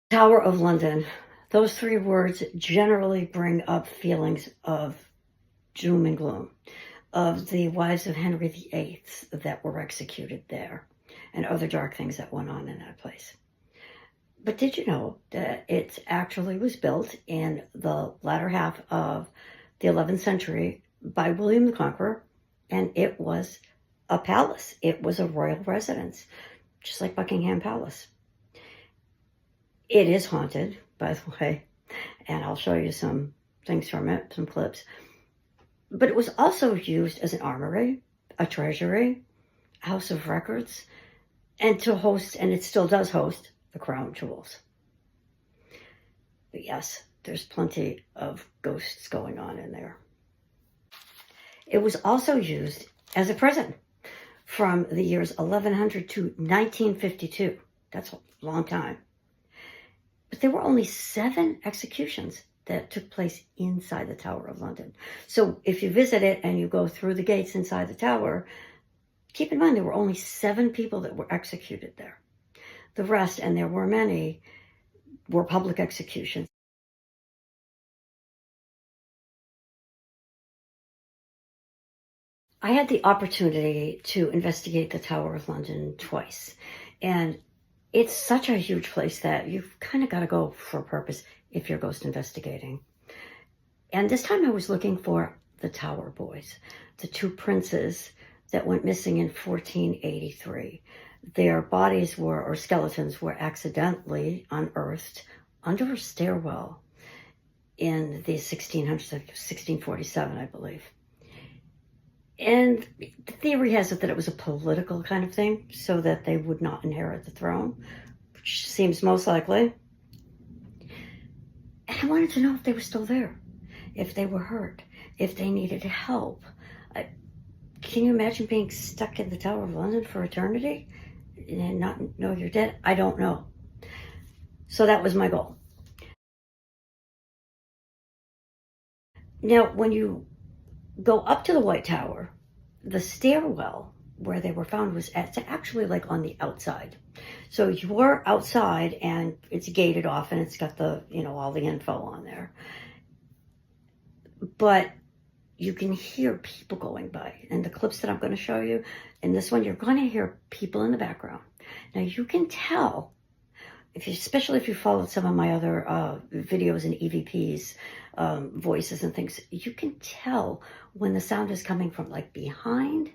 Tower of London. Those three words generally bring up feelings of doom and gloom, of the wives of Henry VIII that were executed there, and other dark things that went on in that place. But did you know that it actually was built in the latter half of the 11th century by William the Conqueror, and it was a palace. It was a royal residence, just like Buckingham Palace. It is haunted, by the way, and I'll show you some things from it, some clips. But it was also used as an armory, a treasury, a house of records, and to host, and it still does host, the crown jewels. But yes, there's plenty of ghosts going on in there. It was also used as a prison from the years 1100 to 1952. That's a long time. But there were only 7 executions that took place inside the Tower of London. So if you visit it and you go through the gates inside the tower, keep in mind there were only 7 people that were executed there. The rest, and there were many, were public executions. I had the opportunity to investigate the Tower of London twice, and it's such a huge place that you've kind of got to go for a purpose if you're ghost investigating. And this time I was looking for the Tower Boys, the 2 princes that went missing in 1483. Their bodies were, or skeletons were, accidentally unearthed under a stairwell in the 1600s, 1647, I believe. And the theory has it that it was a political kind of thing, so that they would not inherit the throne, which seems most likely. And I wanted to know if they were still there, if they were hurt, if they needed help. Can you imagine being stuck in the Tower of London for eternity and not know you're dead? I don't know. So that was my goal. Now, when you go up to the White Tower, the stairwell where they were found was actually like on the outside. So you're outside and it's gated off and it's got the, all the info on there. But you can hear people going by. And the clips that I'm going to show you, in this one, you're going to hear people in the background. Now you can tell, especially if you followed some of my other videos and EVPs, voices and things, you can tell when the sound is coming from like behind,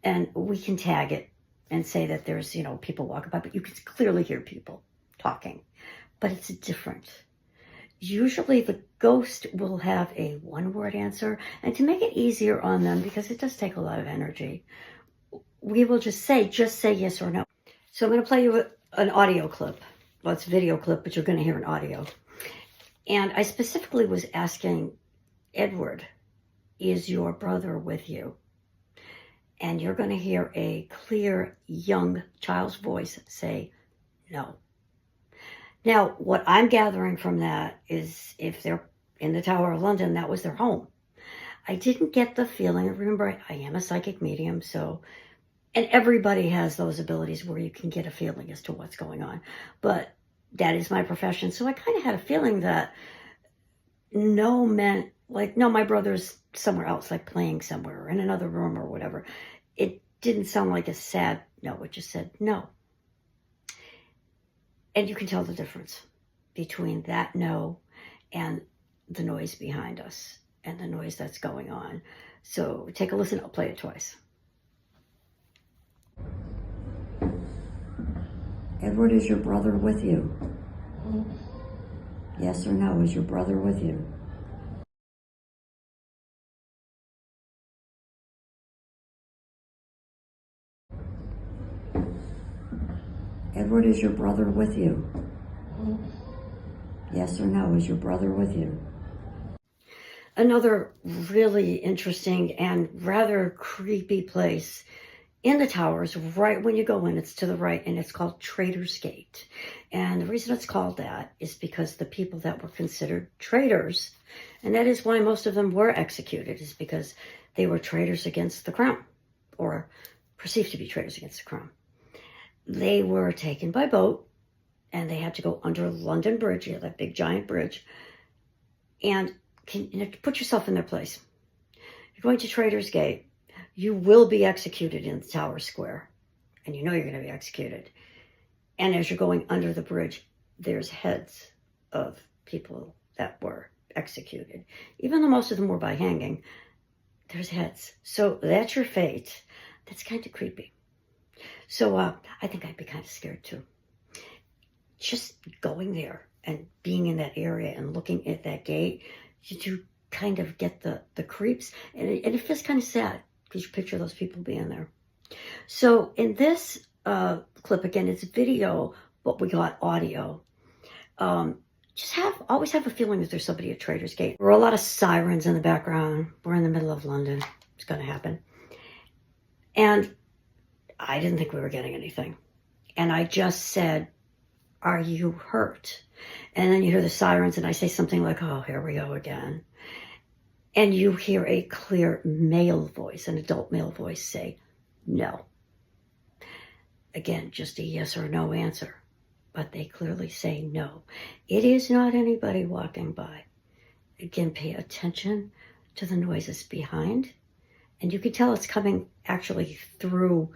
and we can tag it and say that there's, people walking by, but you can clearly hear people talking, but it's different. Usually the ghost will have a one-word answer, and to make it easier on them, because it does take a lot of energy, we will just say yes or no. So I'm going to play you an audio clip. Well, it's a video clip, but you're going to hear an audio. And I specifically was asking Edward, is your brother with you? And you're going to hear a clear young child's voice say no. Now, what I'm gathering from that is if they're in the Tower of London, that was their home. I didn't get the feeling. Remember, I am a psychic medium, and everybody has those abilities where you can get a feeling as to what's going on. But that is my profession. So I kind of had a feeling that no meant like, no, my brother's somewhere else, like playing somewhere or in another room or whatever. It didn't sound like a sad no. It just said no. And you can tell the difference between that no and the noise behind us and the noise that's going on. So take a listen. I'll play it twice. Edward, is your brother with you? Yes or no, is your brother with you? Edward, is your brother with you? Yes or no, is your brother with you? Another really interesting and rather creepy place in the towers, right when you go in, it's to the right, and it's called Traitor's Gate. And the reason it's called that is because the people that were considered traitors, and that is why most of them were executed, is because they were traitors against the crown, or perceived to be traitors against the crown. They were taken by boat and they had to go under London Bridge, that big giant bridge. And put yourself in their place. You're going to Traitors Gate. You will be executed in the Tower Square. And you know you're going to be executed. And as you're going under the bridge, there's heads of people that were executed. Even though most of them were by hanging, there's heads. So that's your fate. That's kind of creepy. So I think I'd be kind of scared too. Just going there and being in that area and looking at that gate, you do kind of get the creeps. And it feels kind of sad because you picture those people being there. So in this clip, again, it's video, but we got audio. Always have a feeling that there's somebody at Traitors Gate. There were a lot of sirens in the background. We're in the middle of London. It's going to happen. And I didn't think we were getting anything. And I just said, "Are you hurt?" And then you hear the sirens, and I say something like, "Oh, here we go again." And you hear a clear male voice, an adult male voice, say, "No." Again, just a yes or no answer. But they clearly say no. It is not anybody walking by. Again, pay attention to the noises behind. And you can tell it's coming actually through.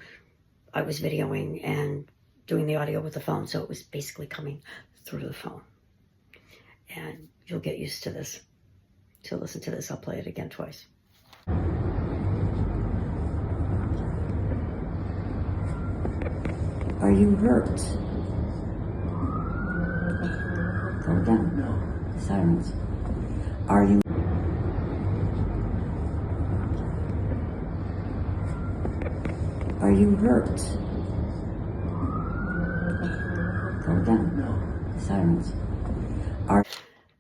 I was videoing and doing the audio with the phone, so it was basically coming through the phone. And you'll get used to this. To listen to this, I'll play it again twice. Are you hurt? Go down. Sirens. Are you? Are you hurt? Go down. Sirens.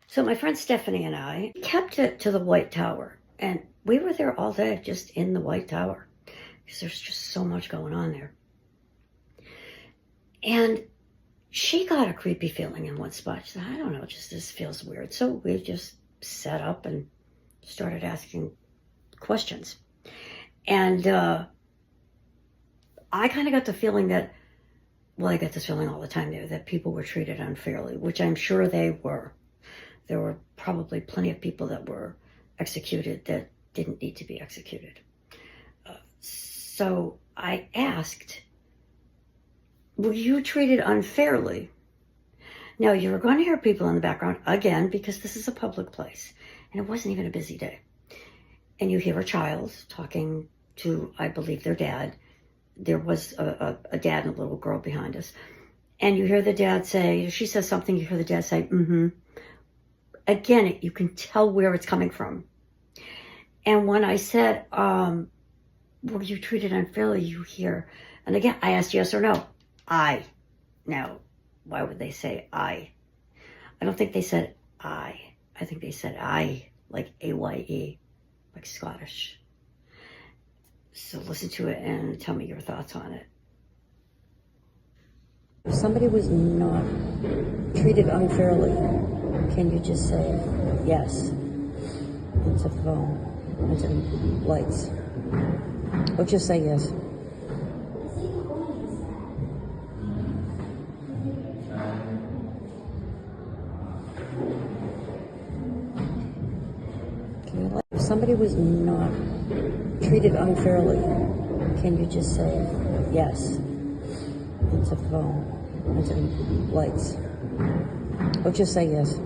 So my friend Stephanie and I kept it to the White Tower, and we were there all day just in the White Tower because there's just so much going on there. And she got a creepy feeling in one spot. She said, "I don't know, just this feels weird." So we just set up and started asking questions. And I kind of got the feeling that, well, I get this feeling all the time there, that people were treated unfairly, which I'm sure they were. There were probably plenty of people that were executed that didn't need to be executed. So I asked, were you treated unfairly? Now, you're going to hear people in the background, again, because this is a public place, and it wasn't even a busy day. And you hear a child talking to, I believe, their dad. There was a dad and a little girl behind us. And you hear the dad say, she says something, you hear the dad say, "Mm-hmm." Again, you can tell where it's coming from. And when I said, were you treated unfairly, you hear, and again, I asked yes or no. I. Now, why would they say I? I don't think they said I. I think they said I, like A-Y-E, like Scottish. So listen to it and tell me your thoughts on it. If somebody was not treated unfairly, can you just say yes into the phone, into the lights? Or just say yes. If somebody was not treated unfairly, can you just say yes into the phone, into the lights? Or just say yes.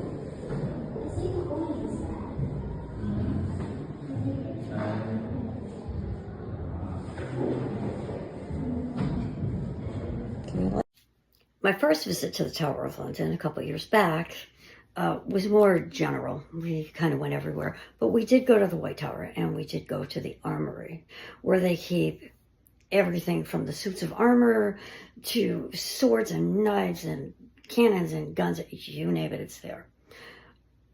My first visit to the Tower of London a couple of years back was more general. We kind of went everywhere. But we did go to the White Tower, and we did go to the Armory, where they keep everything from the suits of armor to swords and knives and cannons and guns. You name it, it's there.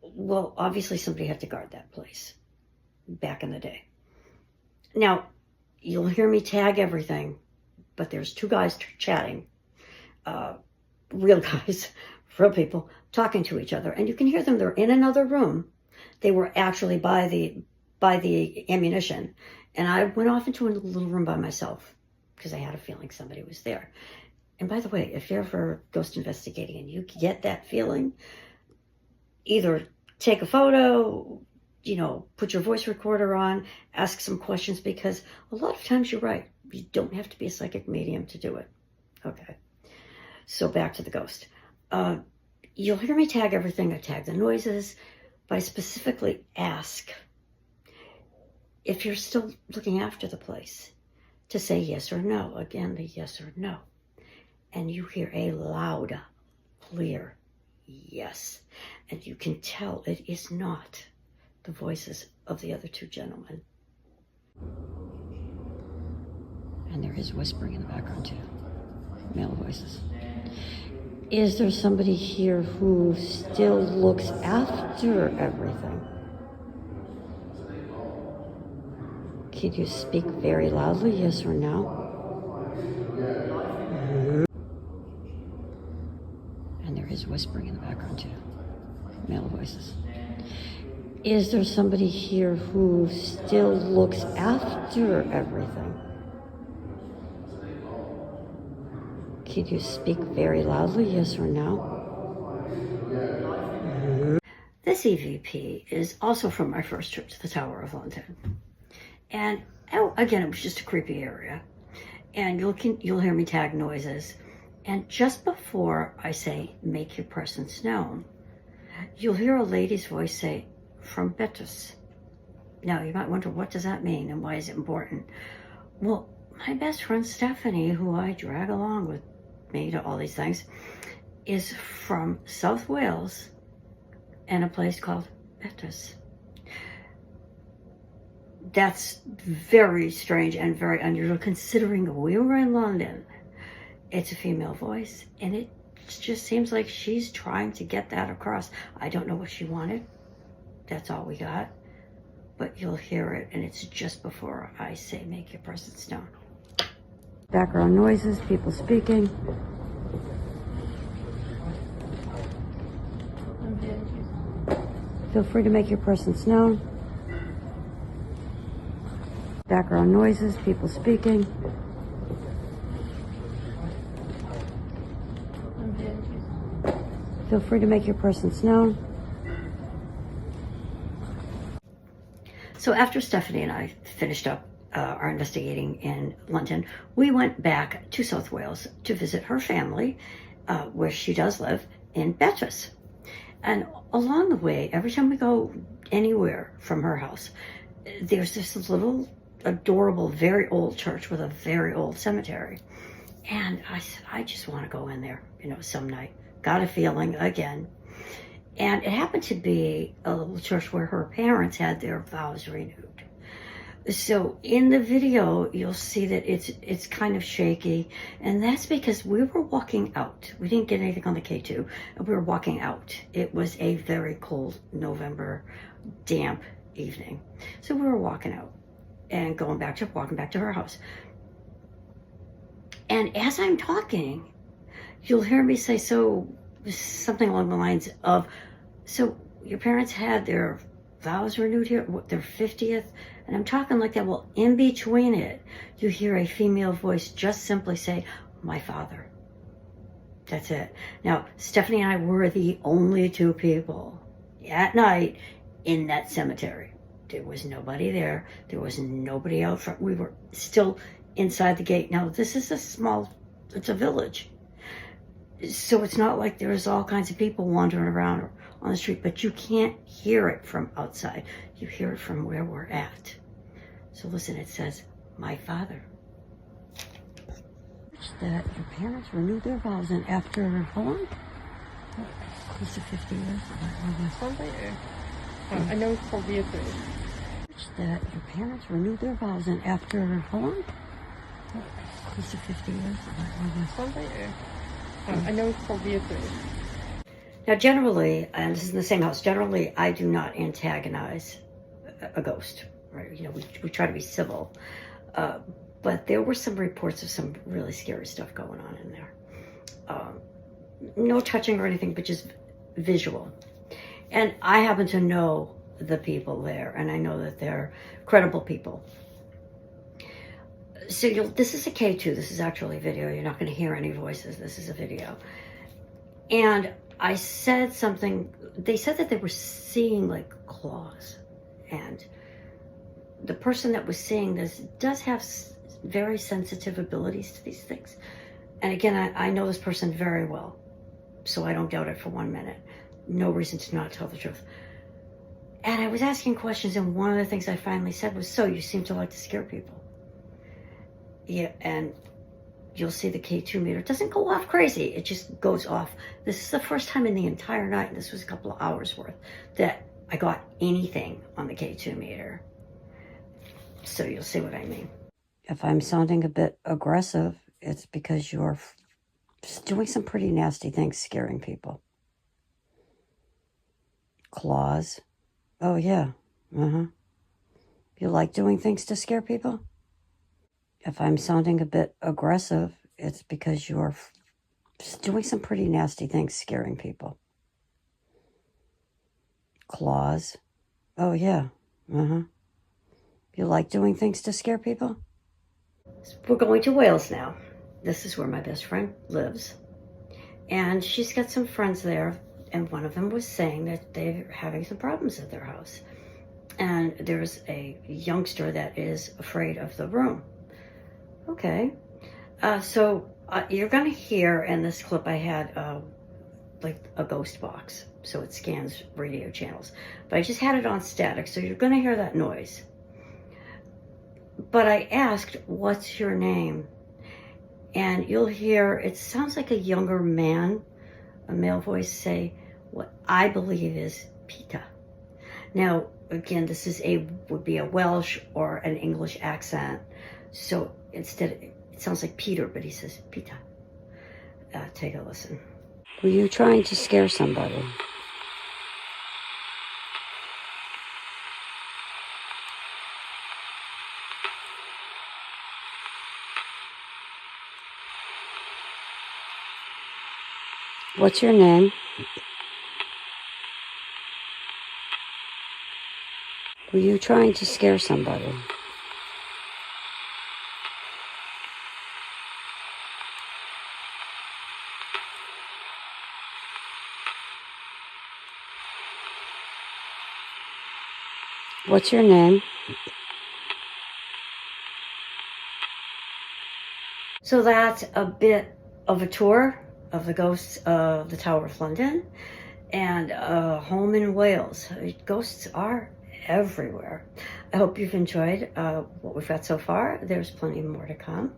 Well, obviously somebody had to guard that place back in the day. Now, you'll hear me tag everything, but there's two guys chatting. Real guys, real people, talking to each other, and you can hear them. They're in another room. They were actually by the ammunition, and I went off into a little room by myself because I had a feeling somebody was there. And by the way, if you're ever ghost investigating and you get that feeling, either take a photo, put your voice recorder on, ask some questions, because a lot of times you're right. You don't have to be a psychic medium to do it. Okay. So back to the ghost. You'll hear me tag everything. I tag the noises, but I specifically ask if you're still looking after the place to say yes or no. Again, the yes or no. And you hear a loud, clear yes. And you can tell it is not the voices of the other two gentlemen. And there is whispering in the background too. Male voices. Is there somebody here who still looks after everything? Can you speak very loudly, yes or no? And there is whispering in the background too. Male voices. Is there somebody here who still looks after everything? Can you speak very loudly, yes or no? This EVP is also from my first trip to the Tower of London. And again, it was just a creepy area. And you'll hear me tag noises. And just before I say, make your presence known, you'll hear a lady's voice say, from Betis. Now, you might wonder, what does that mean and why is it important? Well, my best friend Stephanie, who I drag along with me to all these things, is from South Wales and a place called Betis. That's very strange and very unusual considering we were in London. It's a female voice, and it just seems like she's trying to get that across. I don't know what she wanted. That's all we got. But you'll hear it, and it's just before I say make your presence known. Background noises, people speaking. Feel free to make your presence known. Background noises, people speaking. Feel free to make your presence known. So after Stephanie and I finished up our investigating in London, we went back to South Wales to visit her family, where she does live, in Betis. And along the way, every time we go anywhere from her house, there's this little adorable, very old church with a very old cemetery. And I said, I just want to go in there, some night. Got a feeling again. And it happened to be a little church where her parents had their vows renewed. So in the video, you'll see that it's kind of shaky. And that's because we were walking out. We didn't get anything on the K2. And we were walking out. It was a very cold November, damp evening. So we were walking out and walking back to her house. And as I'm talking, you'll hear me say something along the lines of, so your parents had their vows renewed here, their 50th? And I'm talking like that. Well, in between it, you hear a female voice just simply say, my father. That's it. Now, Stephanie and I were the only two people at night in that cemetery. There was nobody there. There was nobody out front. We were still inside the gate. Now, this is it's a village. So it's not like there's all kinds of people wandering around on the street, but you can't hear it from outside. You hear it from where we're at. So listen, it says, my father. That your parents renewed their vows, and after how long? Close to 50 years. I know it's probably a bit. That your parents renewed their vows, and after how long? Close to 50 years. I know it's probably a bit. Now, generally, and this is in the same house, generally, I do not antagonize a ghost. Right? We try to be civil. But there were some reports of some really scary stuff going on in there. No touching or anything, but just visual. And I happen to know the people there, and I know that they're credible people. So this is a K2. This is actually a video. You're not going to hear any voices. This is a video. And I said something. They said that they were seeing like claws. And the person that was seeing this does have very sensitive abilities to these things. And again, I know this person very well. So I don't doubt it for 1 minute. No reason to not tell the truth. And I was asking questions, and one of the things I finally said was, so you seem to like to scare people. Yeah, and you'll see the K2 meter. It doesn't go off crazy. It just goes off. This is the first time in the entire night, and this was a couple of hours worth, that I got anything on the K2 meter. So you'll see what I mean. If I'm sounding a bit aggressive, it's because you're doing some pretty nasty things, scaring people. Claws. Oh, yeah. You like doing things to scare people? If I'm sounding a bit aggressive, it's because you're doing some pretty nasty things, scaring people. Claws. Oh, yeah. You like doing things to scare people? We're going to Wales now. This is where my best friend lives. And she's got some friends there. And one of them was saying that they're having some problems at their house. And there's a youngster that is afraid of the room. Okay. So you're going to hear in this clip I had like a ghost box. So it scans radio channels. But I just had it on static. So you're going to hear that noise. But I asked, what's your name? And you'll hear, it sounds like a younger man, a male voice, say what I believe is Peter. Now, again, this would be a Welsh or an English accent. So instead, it sounds like Peter, but he says Peter. Take a listen. Were you trying to scare somebody? What's your name? Were you trying to scare somebody? What's your name? So that's a bit of a tour of the ghosts of the Tower of London and home in Wales. Ghosts are everywhere. I hope you've enjoyed what we've got so far. There's plenty more to come.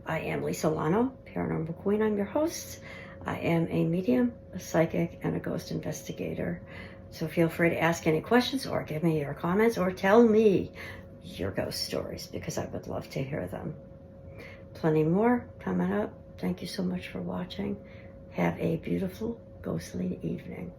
I am Lisa Lano, Paranormal Queen. I'm your host. I am a medium, a psychic, and a ghost investigator. So feel free to ask any questions or give me your comments or tell me your ghost stories because I would love to hear them. Plenty more coming up. Thank you so much for watching. Have a beautiful ghostly evening.